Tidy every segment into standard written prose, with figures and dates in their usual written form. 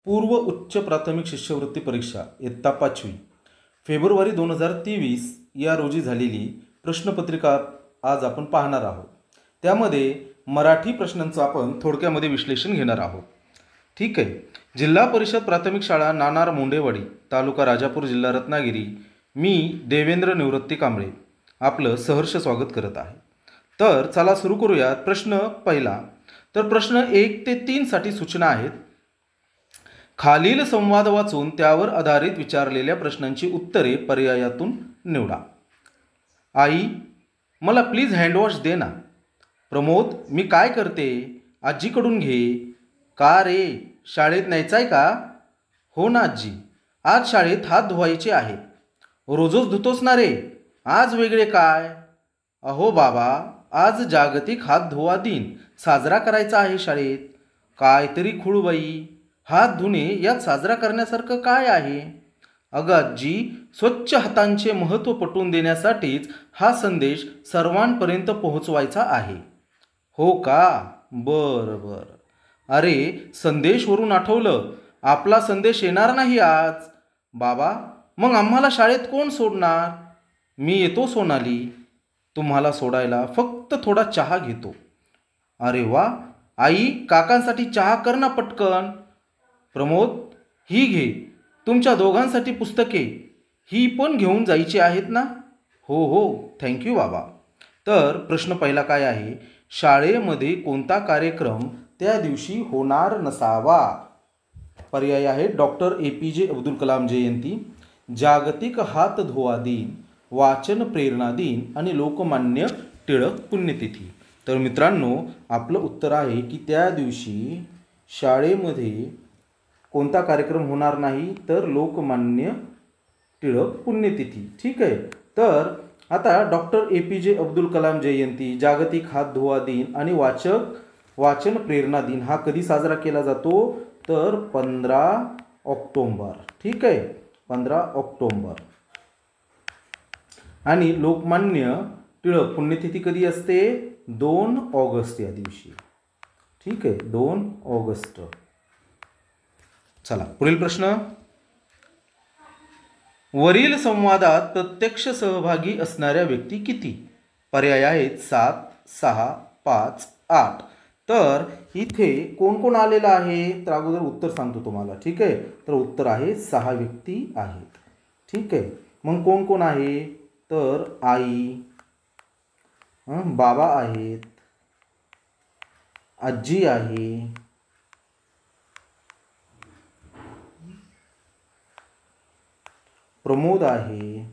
पूर्व उच्च प्राथमिक शिष्यवृत्ती परीक्षा इयत्ता 5वी फेब्रुवारी 2023 या रोजी झालेली प्रश्नपत्रिका आज आपण पाहणार आहोत. त्यामध्ये मराठी प्रश्नांचं आपण थोडक्यामध्ये विश्लेषण घेणार आहोत. ठीक आहे. जिल्हा परिषद प्राथमिक शाळा नाणार मोंडेवाडी तालुका राजापूर जिल्हा रत्नागिरी. मी देवेंद्र निवृत्ती कांबळे आपलं सहर्ष स्वागत करत आहे. तर चला सुरू करूयात. प्रश्न पहिला. तर प्रश्न 1 ते 3 साठी सूचना आहेत. खालील संवाद वाचून त्यावर आधारित विचारलेल्या प्रश्नांची उत्तरे पर्यायातून निवडा. आई, मला प्लीज हँडवॉश दे ना. प्रमोद, मी काय करते? आजीकडून घे. का रे, शाळेत न्यायचाय का? हो ना आजी, आज शाळेत हात धुवायचे आहेत. रोजच धुतोस ना रे, आज वेगळे काय? अहो बाबा, आज जागतिक हात धुवा दिन साजरा करायचा आहे शाळेत. काहीतरी खुळबाई, हात धुणे यात साजरा करण्यासारखं काय आहे? अगं आजी, स्वच्छ हातांचे महत्त्व पटवून देण्यासाठीच हा संदेश सर्वांपर्यंत पोहोचवायचा आहे. हो का? बरं बरं. अरे, संदेशवरून आठवलं, आपला संदेश येणार नाही आज. बाबा, मग आम्हाला शाळेत कोण सोडणार? मी येतो सोनाली, तुम्हाला सोडायला फक्त थोडा चहा घेतो. अरे वा आई, काकांसाठी चहा कर ना पटकन. प्रमोद, ही घे. तुमच्या दोघांसाठी पुस्तके ही पण घेऊन जायची आहेत ना? हो हो, थँक्यू बाबा. तर प्रश्न पहिला काय आहे? शाळेमध्ये कोणता कार्यक्रम त्या दिवशी होणार नसावा? पर्याय आहे डॉक्टर APJ अब्दुल कलाम जयंती, जागतिक हात धुवा दिन, वाचन प्रेरणा दिन आणि लोकमान्य टिळक पुण्यतिथी. तर मित्रांनो, आपलं उत्तर आहे की त्या दिवशी शाळेमध्ये कोणता कार्यक्रम होणार नाही, तर लोकमान्य टिळक पुण्यतिथी. ठीक आहे. तर आता डॉक्टर APJ अब्दुल कलाम जयंती, जागतिक हात धुवा दिन आणि वाचन प्रेरणा दिन हा कधी साजरा केला जातो? तर 15 ऑक्टोंबर. ठीक आहे, 15 ऑक्टोंबर. आणि लोकमान्य टिळक पुण्यतिथी कधी असते? 2 ऑगस्ट या दिवशी. ठीक आहे, 2 ऑगस्ट. चला पुढील प्रश्न. वरील संवादात प्रत्यक्ष सहभागी असणाऱ्या व्यक्ती किती? पर्याय आहेत 7, 6, 5, 8. तर इथे कोण कोण आलेलं आहे? तर अगोदर उत्तर सांगतो तुम्हाला. ठीक आहे. तर उत्तर आहे 6 व्यक्ती आहेत. ठीक आहे. मग कोण कोण आहे? तर आई, बाबा आहेत, आजी आहे, प्रमोद आहे,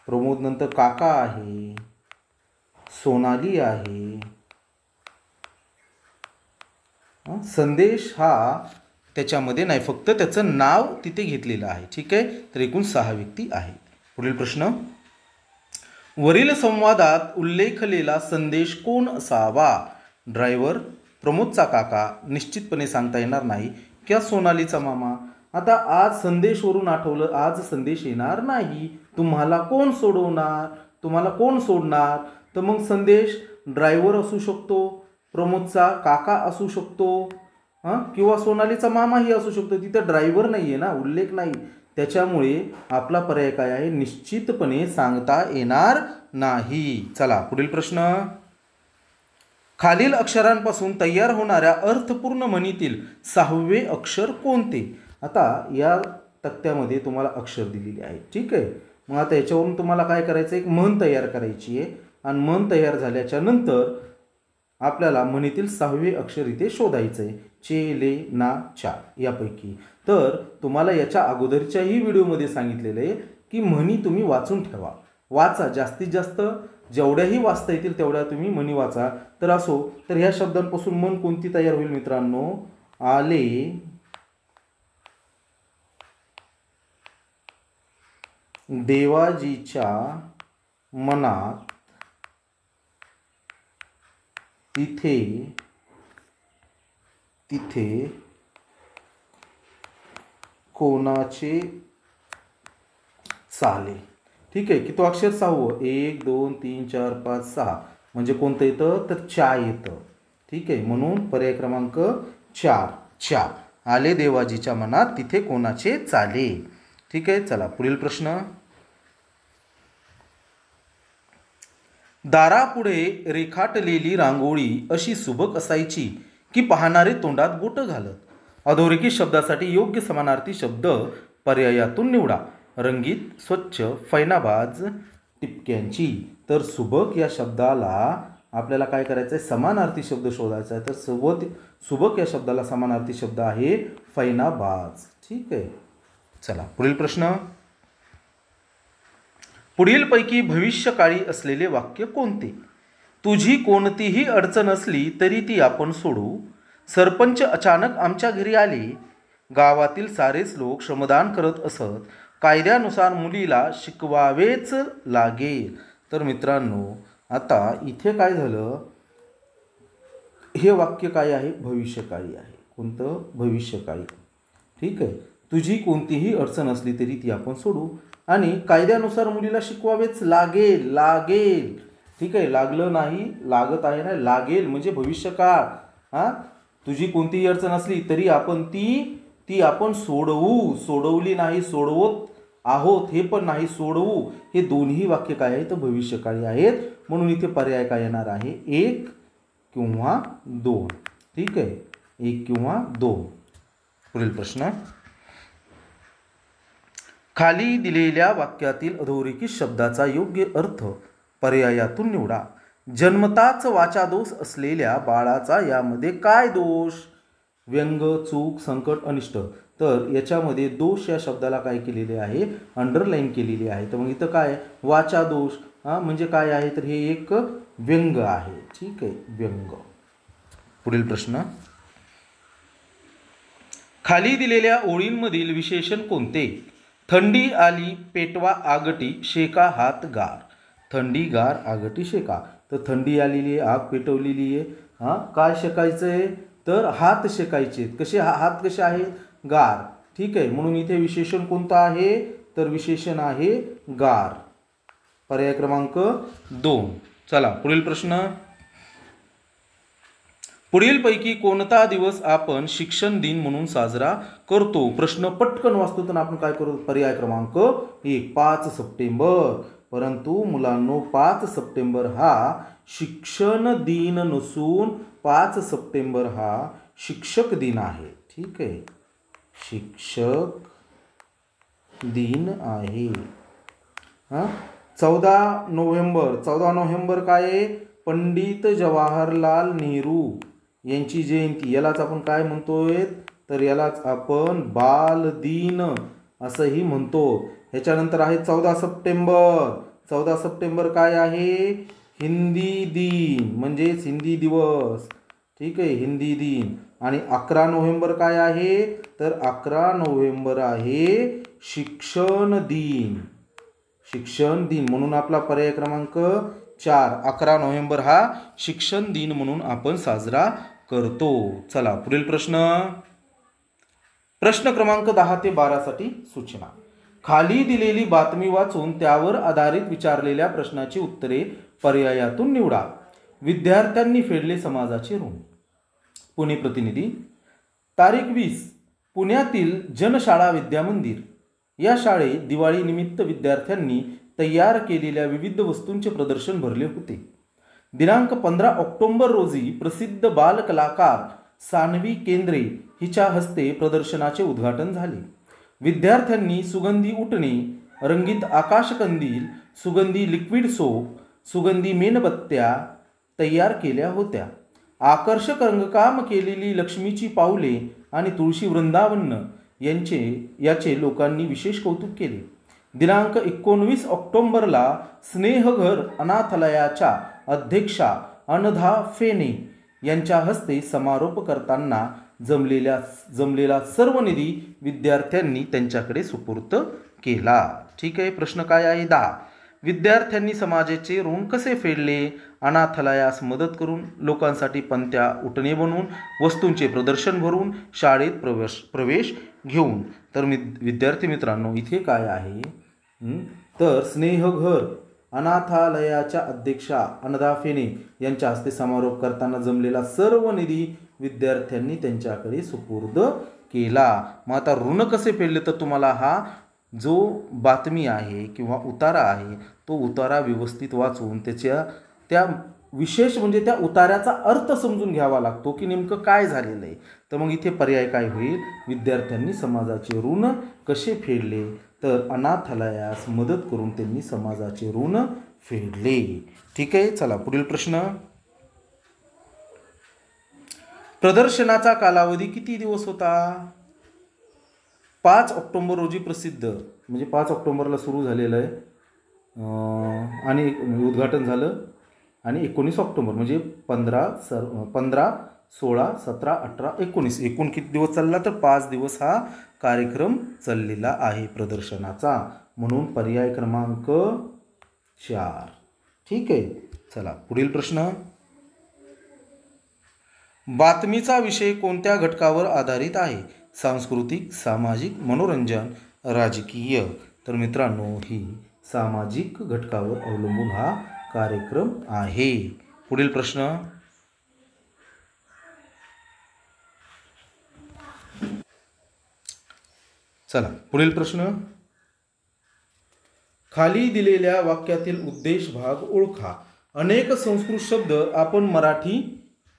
प्रमोद नंतर काका आहे, सोनाली आहे. संदेश हा त्याच्यामध्ये नाही, फक्त त्याचं नाव तिथे घेतलेलं आहे. ठीक आहे. तर एकूण 6 व्यक्ती आहेत. पुढील प्रश्न. वरील संवादात उल्लेखलेला संदेश कोण असावा? ड्रायव्हर, प्रमोदचा काका, निश्चितपणे सांगता येणार नाही, किंवा सोनालीचा मामा. आता आज संदेशवरून आठवलं, आज संदेश येणार नाही, तुम्हाला कोण सोडवणार? तुम्हाला कोण सोडणार? तर मग संदेश ड्रायव्हर असू शकतो, प्रमोदचा काका असू शकतो, किंवा सोनालीचा मामाही असू शकतो. तिथं ड्रायव्हर नाही आहे ना, उल्लेख नाही. त्याच्यामुळे आपला पर्याय काय आहे? निश्चितपणे सांगता येणार नाही. चला पुढील प्रश्न. खालील अक्षरांपासून तयार होणाऱ्या अर्थपूर्ण म्हणीतील 6वे अक्षर कोणते? आता या तक्त्यामध्ये तुम्हाला अक्षर दिलेली आहे. ठीक आहे. मग आता याच्यावरून तुम्हाला काय करायचं? एक म्हण तयार करायची आहे. आणि म्हण तयार झाल्याच्या नंतर आपल्याला म्हणीतील 6वे अक्षर इथे शोधायचं आहे. चे, ले, ना, चा यापैकी. तर तुम्हाला याच्या अगोदरच्याही व्हिडिओमध्ये सांगितलेलं आहे की म्हणी तुम्ही वाचून ठेवा. वाचा, जास्तीत जास्त जेवढ्याही वाचता येतील तेवढ्या तुम्ही म्हणी वाचा. तर असो, तर ह्या शब्दांपासून म्हण कोणती तयार होईल मित्रांनो? आले देवाजीच्या मनात, तिथे तिथे कोणाचे चाले. ठीक आहे. की तो अक्षर 6वं. 1, 2, 3, 4, 5, 6 म्हणजे कोणतं येतं? तर चा येतं. ठीक आहे. म्हणून पर्याय क्रमांक 4 चा. आले देवाजीच्या मनात तिथे कोणाचे चाले. ठीक आहे, चला पुढील प्रश्न. दारापुढे रेखाटलेली रांगोळी अशी सुबक असायची की पाहणारे तोंडात बोट घालत. अधोरेखित शब्दासाठी योग्य समानार्थी शब्द पर्यायातून निवडा. रंगीत, स्वच्छ, फैनाबाज, टिपक्यांची. तर सुबक या शब्दाला आपल्याला काय करायचं आहे, समानार्थी शब्द शोधायचा आहे. तर सुबक या शब्दाला समानार्थी शब्द आहे फैनाबाज. ठीक आहे, चला पुढील प्रश्न. पुढीलपैकी भविष्यकाळी असलेले वाक्य कोणते. तुझी कोणतीही अडचण असली तरी ती आपण सोडू. सरपंच अचानक आमच्या घरी आले. गावातील सारेच लोक श्रमदान करत असत. कायद्यानुसार मुलीला शिकवावेच लागेल. तर मित्रांनो, आता इथे काय झालं, हे वाक्य काय आहे, भविष्यकाळी आहे. कोणतं, भविष्यकाळी. ठीक आहे, तुझी कोणतीही अडचण असली तरी ती आपण सोडू आणि कायद्यानुसार मुलीला शिकवावेच लागेल. लागेल, ठीक आहे, लागलं नाही, लागत आहे ना, लागेल म्हणजे भविष्यकाळ. तुझी कोणतीही अडचण असली तरी आपण ती आपण सोडवू. सोडवली नाही, सोडवत आहोत हे पण नाही, सोडवू. हे दोन्ही वाक्य काय आहेत, तर भविष्यकाळी आहेत. म्हणून इथे पर्याय काय येणार आहे, 1 किंवा 2. ठीक आहे, 1 किंवा 2. पुढील प्रश्न. खाली दिलेल्या वाक्यातील अधोरेखित शब्दाचा योग्य अर्थ पर्यायातून निवडा. जन्मताच वाचादोष असलेल्या बाळाचा यामध्ये काय दोष. व्यंग, चूक, संकट, अनिष्ट. तर याच्यामध्ये दोष या शब्दाला काय केलेले आहे, अंडरलाईन केलेली आहे. तर मग इथं काय, वाचादोष म्हणजे काय आहे, तर हे एक व्यंग आहे. ठीक आहे, व्यंग. पुढील प्रश्न. खाली दिलेल्या ओळींमधील विशेषण कोणते. थंडी आली, पेटवा आगटी, शेका हात गार. थंडी, गार, आगटी, शेका. तर थंडी आलेली आहे, आग पेटवलेली आहे. काय शेकायचं आहे, तर हात शेकायचे. कसे हात कसे आहेत, गार. ठीक आहे, म्हणून इथे विशेषण कोणतं आहे, तर विशेषण आहे गार. पर्याय क्रमांक 2. चला पुढील प्रश्न. पुढीलपैकी कोणता दिवस आपण शिक्षण दिन म्हणून साजरा करतो. प्रश्न पटकन वाचतो तर आपण काय करू, पर्याय क्रमांक 1 5 सप्टेंबर. परंतु मुलांनो, 5 सप्टेंबर हा शिक्षण दिन नसून 5 सप्टेंबर हा शिक्षक दिन आहे. ठीक आहे, शिक्षक दिन आहे. 14 नोव्हेंबर काय आहे, पंडित जवाहरलाल नेहरू यांची जयंती. यालाच आपण काय म्हणतोय, तर यालाच आपण बाल दिन असंही म्हणतो. ह्याच्यानंतर आहे 14 सप्टेंबर. 14 सप्टेंबर काय आहे, हिंदी दिन म्हणजेच हिंदी दिवस. ठीक आहे, हिंदी दिन. आणि 11 नोव्हेंबर काय आहे, तर 11 नोव्हेंबर आहे शिक्षण दिन. शिक्षण दिन म्हणून आपला पर्याय क्रमांक 4 11 नोव्हेंबर हा शिक्षण दिन म्हणून आपण साजरा करतो. चला पुढील प्रश्न. प्रश्न क्रमांक 10 ते 12 साठी सूचना. खाली दिलेली बातमी वाचून त्यावर आधारित विचारलेल्या प्रश्नाची उत्तरे पर्यायातून निवडा. विद्यार्थ्यांनी फेडले समाजाचे ऋण. पुणे प्रतिनिधी. तारीख 20 पुण्यातील जनशाळा विद्यामंदिर या शाळेत दिवाळी निमित्त विद्यार्थ्यांनी तयार केलेल्या विविध वस्तूंचे प्रदर्शन भरले होते. दिनांक 15 ऑक्टोबर रोजी प्रसिद्ध बालकलाकार सानवी केंद्रे हिच्या हस्ते प्रदर्शनाचे उद्घाटन झाले. विद्यार्थ्यांनी सुगंधी उटणे, रंगीत आकाशकंदील, सुगंधी लिक्विड सोप, सुगंधी मेणबत्त्या तयार केल्या होत्या. आकर्षक रंगकाम केलेली लक्ष्मीची पाऊले आणि तुळशी वृंदावन याचे लोकांनी विशेष कौतुक केले. दिनांक 19 ऑक्टोबरला स्नेहघर अनाथालयाच्या अध्यक्षा अनधा फेने यांच्या हस्ते समारोप करताना जमलेला सर्व निधी विद्यार्थ्यांनी त्यांच्याकडे सुपूर्द केला. ठीक आहे, प्रश्न काय आहे 10. विद्यार्थ्यांनी समाजाचे ऋण कसे फेडले. अनाथालयास मदत करून, लोकांसाठी पंत्या उटणे बनवून, वस्तूंचे प्रदर्शन भरून, शाळेत प्रवेश घेऊन. तर विद्यार्थी मित्रांनो, इथे काय आहे, तर स्नेहघर अनाथालयाच्या अध्यक्षा अनधा फेने यांच्या हस्ते समारोप करताना जमलेला सर्व निधी विद्यार्थ्यांनी त्यांच्याकडे सुपूर्द केला. मग आता ऋण कसे फेडले, तर तुम्हाला हा जो बातमी आहे किंवा उतारा आहे तो उतारा व्यवस्थित वाचून त्या विशेष म्हणजे त्या उतार्याचा अर्थ समजून घ्यावा लागतो की नेमकं काय झालेलं आहे. तर मग इथे पर्याय काय होईल, विद्यार्थ्यांनी समाजाचे ऋण कसे फेडले, तर अनाथालयास मदत करून त्यांनी समाजाचे ऋण फेडले. ठीक आहे, चला पुढील प्रश्न. प्रदर्शनाचा कालावधी किती दिवस होता? 5 ऑक्टोबर रोजी प्रसिद्ध, म्हणजे 5 ऑक्टोबरला सुरू झालेलं आहे आणि उद्घाटन झालं आणि 19 ऑक्टोबर म्हणजे 15, 16, 17, 18, 19 एकूण किती दिवस चालला, तर 5 दिवस हा कार्यक्रम चाललेला आहे प्रदर्शनाचा. म्हणून पर्याय क्रमांक 4. ठीक आहे, चला पुढील प्रश्न. बातमीचा विषय कोणत्या घटकावर आधारित आहे? सांस्कृतिक, सामाजिक, मनोरंजन, राजकीय. तर मित्रांनो ही सामाजिक घटकावर अवलंबून हा कार्यक्रम आहे. पुढील प्रश्न. चला पुढील प्रश्न. खाली दिलेल्या वाक्यातील उद्देश भाग ओळखा. अनेक संस्कृत शब्द आपण मराठी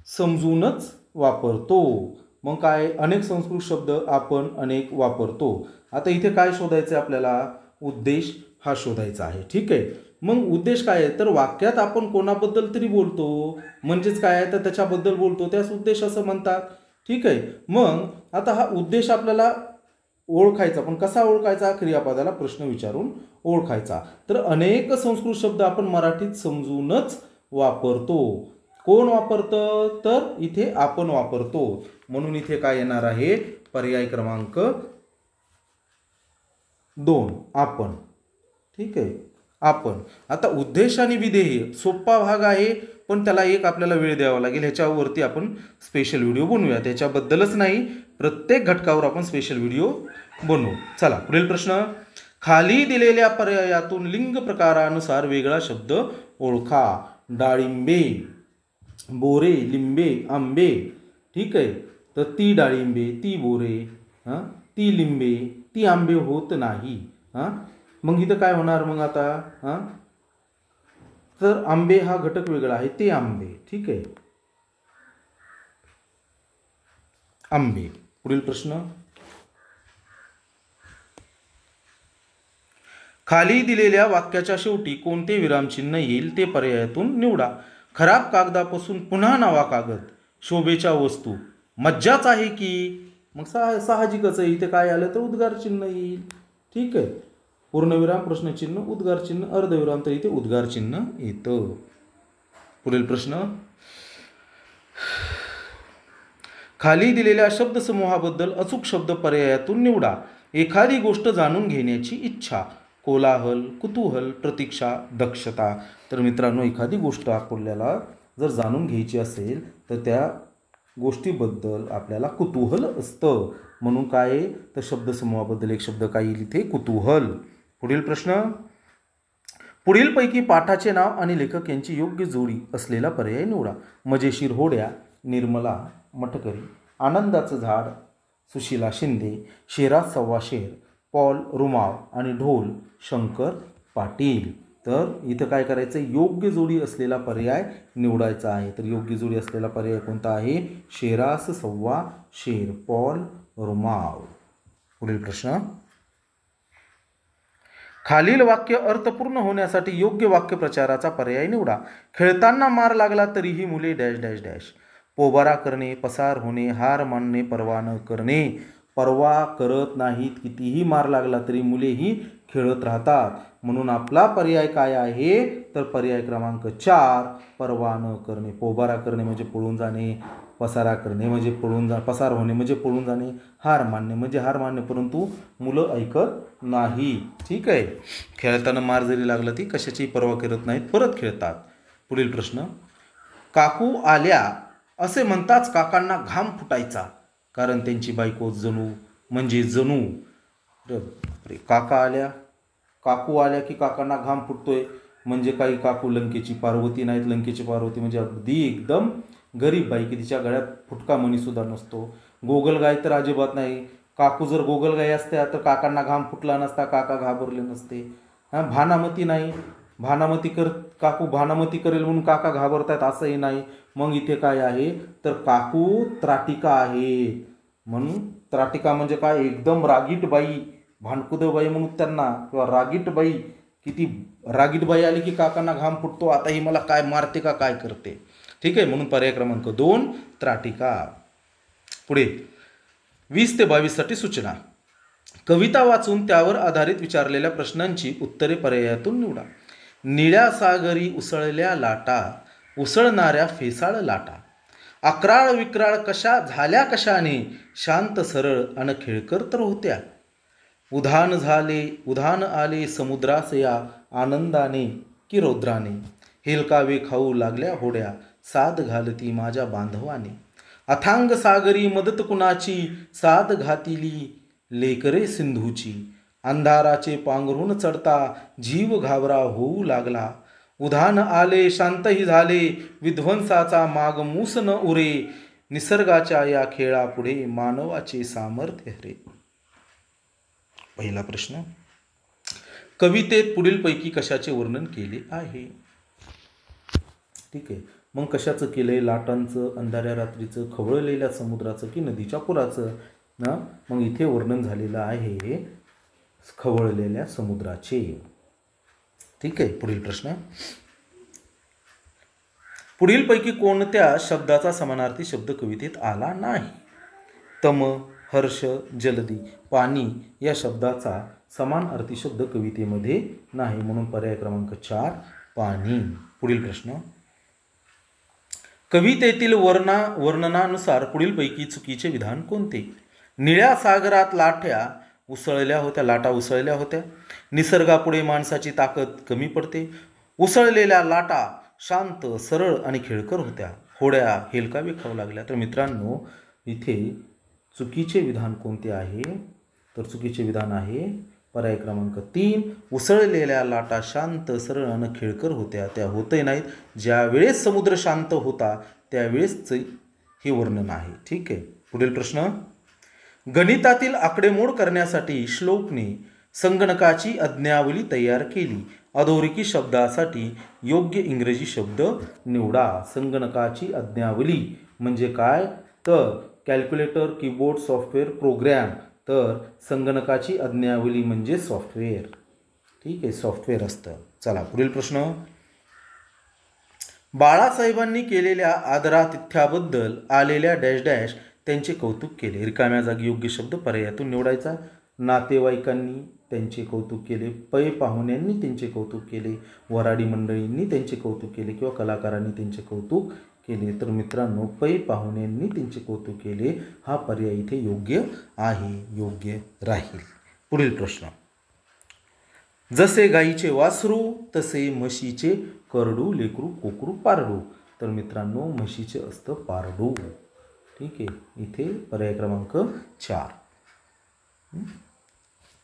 समजूनच वापरतो. मग काय, अनेक संस्कृत शब्द आपण अनेक वापरतो. आता इथे काय शोधायचं आहे आपल्याला, उद्देश हा शोधायचा आहे. ठीक आहे, मग उद्देश काय आहे, तर वाक्यात आपण कोणाबद्दल तरी बोलतो म्हणजेच काय आहे, तर त्याच्याबद्दल बोलतो, त्यास उद्देश असं म्हणतात. ठीक आहे, मग आता हा उद्देश आपल्याला ओळखायचा, पण कसा ओळखायचा, क्रियापदाला प्रश्न विचारून ओळखायचा. तर अनेक संस्कृत शब्द आपण मराठीत समजूनच वापरतो. कोण वापरतं, तर इथे आपण वापरतो. म्हणून इथे काय येणार आहे, पर्याय क्रमांक 2 आपण. ठीक आहे, आपण. आता उद्देश आणि विधेय सोपा भाग आहे, पण त्याला एक आपल्याला वेळ द्यावा लागेल. ह्याच्यावरती आपण स्पेशल व्हिडिओ बनवूया. त्याच्याबद्दलच नाही, प्रत्येक घटकावर आपण स्पेशल व्हिडिओ बनवू. चला पुढील प्रश्न. खाली दिलेल्या पर्यायातून लिंग प्रकारानुसार वेगळा शब्द ओळखा. डाळिंबे, बोरे, लिंबे, आंबे. ठीक आहे, तर ती डाळिंबे, ती बोरे, ती लिंबे, ती आंबे होत नाही. मग इथं काय होणार मग आता, तर आंबे हा घटक वेगळा आहे, ते आंबे. ठीक आहे, आंबे. पुढील प्रश्न. खाली दिलेल्या वाक्याच्या शेवटी कोणते विरामचिन्ह येईल ते पर्यायातून निवडा. खराब कागदापासून पुन्हा नवा कागद, शोभेच्या वस्तू, मज्जाच आहे की. मग साहजिकच आहे, इथे काय आलं तर उद्गार चिन्ह येईल. ठीक आहे, पूर्णविराम, प्रश्नचिन्ह, उद्गार चिन्ह, अर्धविराम, तर इथे उद्गार चिन्ह येतं. पुढील प्रश्न. खाली दिलेल्या शब्दसमूहाबद्दल अचूक शब्द पर्यायातून निवडा. एखादी गोष्ट जाणून घेण्याची इच्छा, कोलाहल, कुतूहल, प्रतीक्षा, दक्षता. तर मित्रांनो, एखादी गोष्ट आपल्याला जर जाणून घ्यायची असेल तर त्या गोष्टीबद्दल आपल्याला कुतूहल असतं. म्हणून काय, तर शब्दसमूहाबद्दल एक शब्द काय येईल इथे, कुतूहल. पुढील प्रश्न. पुढीलपैकी पाठाचे नाव आणि लेखक यांची योग्य जोडी असलेला पर्याय निवडा. मजेशीर होड्या, निर्मला मटकरी, आनंदाचं झाड, सुशीला शिंदे, शेरात सव्वा शेर, पॉल रुमाव आणि ढोल, शंकर पाटील. तर इथं काय करायचं, योग्य जोडी असलेला पर्याय निवडायचा आहे. तर योग्य जोडी असलेला पर्याय कोणता आहे, शेरास सव्वा शेर, पॉल रुमाव. पुढील प्रश्न. खालील वाक्य अर्थपूर्ण होण्यासाठी योग्य वाक्य प्रचाराचा पर्याय निवडा. खेळताना मार लागला तरीही मुले डॅश डॅश डॅश. पोबारा करणे, पसार होणे, हार मानणे, पर्वा न करणे. पर्वा करत नाहीत, कितीही मार लागला तरी मुलेही खेळत राहतात. म्हणून आपला पर्याय काय आहे, तर पर्याय क्रमांक 4, पर्वा न करणे. पोबारा करणे म्हणजे पळून जाणे, पसारा करणे म्हणजे पसार होणे म्हणजे पळून जाणे, हार मानणे म्हणजे हार मानणे, परंतु मुलं ऐकत नाही. ठीक आहे, खेळताना मार जरी लागला ती कशाची पर्वा करत नाहीत, परत खेळतात. पुढील प्रश्न. काकू आल्या असे म्हणताच काकांना घाम फुटायचा, कारण त्यांची बायको जणू म्हणजे जणू. काका आल्या, काकू आल्या की काकांना घाम फुटतोय, म्हणजे काही काकू लंकेची पार्वती नाहीत. लंकेची पार्वती म्हणजे अगदी एकदम गरीब बाई की तिच्या गळ्यात फुटका मणीसुद्धा नसतो. गोगलगाय तर अजिबात नाही. काकू जर गोगलगाय असत्या तर काकांना घाम फुटला नसता, काका घाबरले नसते. भानामती नाही, काकू भानामती करेल म्हणून काका घाबरतात असंही नाही. मग इथे काय आहे तर काकू त्राटिका आहे. म्हणून त्राटिका म्हणजे काय, एकदम रागीट बाई, भांडकुद बाई म्हणून त्यांना, किंवा रागीट बाई. किती रागीट बाई आली की काकांना घाम फुटतो, आता ही मला काय मारते का काय करते. ठीक आहे, म्हणून पर्याय क्रमांक 2 त्राटिका. पुढे 20 ते 22 साठी सूचना. कविता वाचून त्यावर आधारित विचारलेल्या प्रश्नांची उत्तरे पर्यायातून निवडा. निळ्या सागरी उसळल्या लाटा, उसळणाऱ्या फेसाळ लाटा, अक्राळ विक्राळ कशा झाल्या कशाने, शांत सरळ अन खेळकर तर होत्या. उधान आले समुद्रासया, आनंदाने की रौद्राने, हेलकावे खाऊ लागल्या होड्या, साद घालती माझ्या बांधवाने. अथांग सागरी मदत कुणाची, साद घातिली लेकरे सिंधूची. अंधाराचे पांघरून चढता जीव घाबरा होऊ लागला. उधान आले शांतही झाले, विध्वंसाचा माग मूस न उरे. निसर्गाच्या या खेळापुढे मानवाचे सामर्थ्य हरे. पहिला प्रश्न, कवितेत पुढीलपैकी कशाचे वर्णन केले आहे. ठीक आहे, मग कशाचं केलंय, लाटांचं, अंधाऱ्या रात्रीचं, खवळलेल्या समुद्राचं की नदीच्या पुराचं ना. मग इथे वर्णन झालेलं आहे खवळलेल्या समुद्राचे. ठीक आहे, पुढील प्रश्न, पुढीलपैकी कोणत्या शब्दाचा समानार्थी शब्द कवितेत आला नाही. तम, हर्ष, जलदी, पाणी या शब्दाचा समान अर्थी शब्द कवितेमध्ये नाही, म्हणून पर्याय क्रमांक 4 पाणी. पुढील प्रश्न, कवितेतील वर्णनानुसार पुढीलपैकी चुकीचे विधान कोणते. निळ्या सागरात लाटा उसळल्या होत्या. निसर्गापुढे माणसाची ताकद कमी पडते. उसळलेल्या लाटा शांत, सरळ आणि खेळकर होत्या. होड्या हेलकावे खाऊ लागल्या. तर मित्रांनो, इथे चुकीचे विधान कोणते आहे तर चुकीचे विधान आहे पर्याय क्रमांक 3, उसळलेल्या लाटा शांत, सरळ आणि खेळकर होत्या. त्या होतही नाहीत. ज्यावेळेस समुद्र शांत होता त्यावेळेस हे वर्णन आहे. ठीक आहे, पुढील प्रश्न, गणितातील आकडेमोड करण्यासाठी श्लोकने संगणकाची आज्ञावली तयार केली. अधोरेखित शब्दासाठी योग्य इंग्रजी शब्द निवडा. संगणकाची आज्ञावली म्हणजे काय तर कॅल्क्युलेटर, कीबोर्ड, सॉफ्टवेअर, प्रोग्रॅम. तर संगणकाची आज्ञावली म्हणजे सॉफ्टवेअर. ठीक आहे, सॉफ्टवेअर असतं. चला पुढील प्रश्न, बाळासाहेबांनी केलेल्या आदरातिथ्याबद्दल आलेल्या डॅश डॅश त्यांचे कौतुक केले. रिकाम्या जागी योग्य शब्द पर्यायातून निवडायचा. नातेवाईकांनी त्यांचे कौतुक केले, पै पाहुण्यांनी त्यांचे कौतुक केले, वराडी मंडळींनी त्यांचे कौतुक केले किंवा कलाकारांनी त्यांचे कौतुक केले. तर मित्रांनो, पै पाहुण्यांनी त्यांचे कौतुक केले हा पर्याय इथे योग्य आहे, योग्य राहील. पुढील प्रश्न, जसे गाईचे वासरू तसे म्हशीचे करडू, लेकरू, कोकरू, पारडू. तर मित्रांनो, म्हशीचे असतं पारडू. ठीक आहे, इथे पर्याय क्रमांक 4.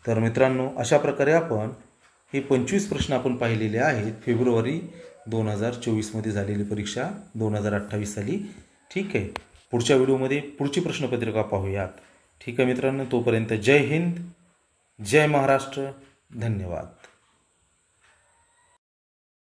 तर मित्रांनो, अशा प्रकारे आपण हे 25 प्रश्न आपण पाहिलेले आहेत. फेब्रुवारी 2024 मध्ये झालेली परीक्षा 2028 साली. ठीक आहे, पुढच्या व्हिडिओमध्ये पुढची प्रश्नपत्रिका पाहूयात. ठीक आहे मित्रांनो, तोपर्यंत जय हिंद, जय महाराष्ट्र, धन्यवाद.